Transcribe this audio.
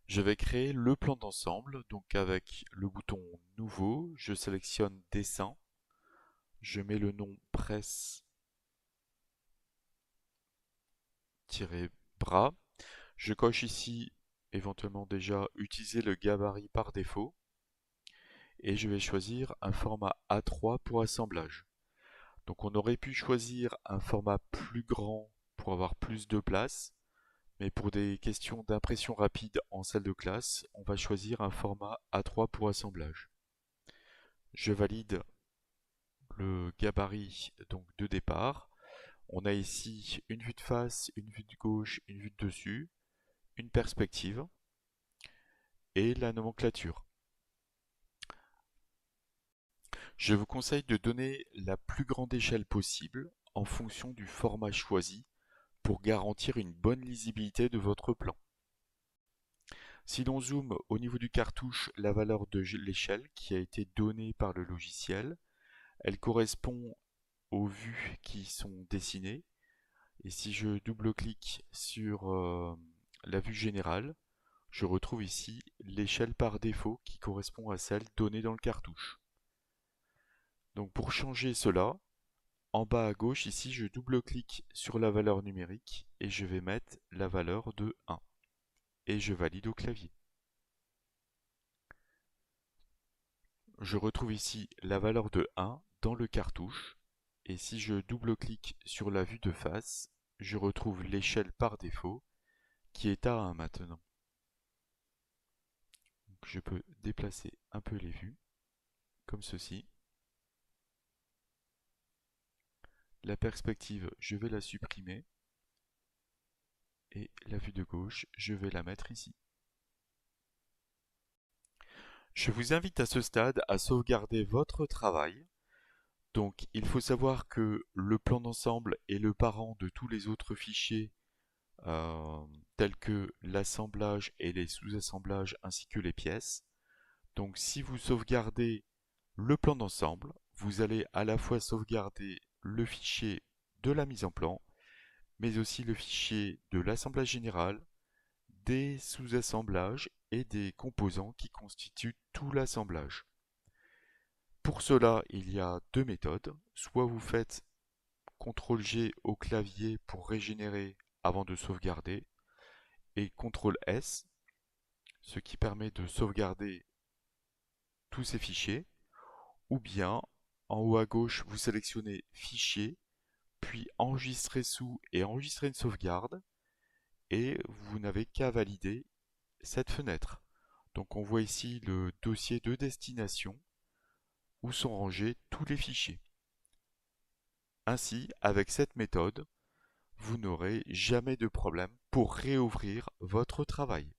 Je vais créer le plan d'ensemble, donc avec le bouton Nouveau, je sélectionne Dessin, je mets le nom presse-bras, je coche ici éventuellement déjà utiliser le gabarit par défaut et je vais choisir un format A3 pour assemblage. Donc on aurait pu choisir un format plus grand pour avoir plus de place, mais pour des questions d'impression rapide en salle de classe, on va choisir un format A3 pour assemblage. Je valide le gabarit donc de départ. On a ici une vue de face, une vue de gauche, une vue de dessus, une perspective et la nomenclature. Je vous conseille de donner la plus grande échelle possible en fonction du format choisi pour garantir une bonne lisibilité de votre plan. Si l'on zoome au niveau du cartouche, la valeur de l'échelle qui a été donnée par le logiciel, elle correspond aux vues qui sont dessinées. Et si je double-clique sur la vue générale, je retrouve ici l'échelle par défaut qui correspond à celle donnée dans le cartouche. Donc pour changer cela, en bas à gauche ici je double-clique sur la valeur numérique et je vais mettre la valeur de 1 et je valide au clavier. Je retrouve ici la valeur de 1 dans le cartouche et si je double-clique sur la vue de face, je retrouve l'échelle par défaut qui est à 1 maintenant. Donc je peux déplacer un peu les vues comme ceci. La perspective, je vais la supprimer et la vue de gauche, je vais la mettre ici. Je vous invite à ce stade à sauvegarder votre travail. Donc il faut savoir que le plan d'ensemble est le parent de tous les autres fichiers tels que l'assemblage et les sous-assemblages ainsi que les pièces. Donc si vous sauvegardez le plan d'ensemble, vous allez à la fois sauvegarder le fichier de la mise en plan, mais aussi le fichier de l'assemblage général, des sous-assemblages et des composants qui constituent tout l'assemblage. Pour cela, il y a deux méthodes. Soit vous faites CTRL-G au clavier pour régénérer avant de sauvegarder, et CTRL-S, ce qui permet de sauvegarder tous ces fichiers, ou bien en haut à gauche, vous sélectionnez Fichier, puis Enregistrer sous et enregistrer une sauvegarde, et vous n'avez qu'à valider cette fenêtre. Donc on voit ici le dossier de destination où sont rangés tous les fichiers. Ainsi, avec cette méthode, vous n'aurez jamais de problème pour réouvrir votre travail.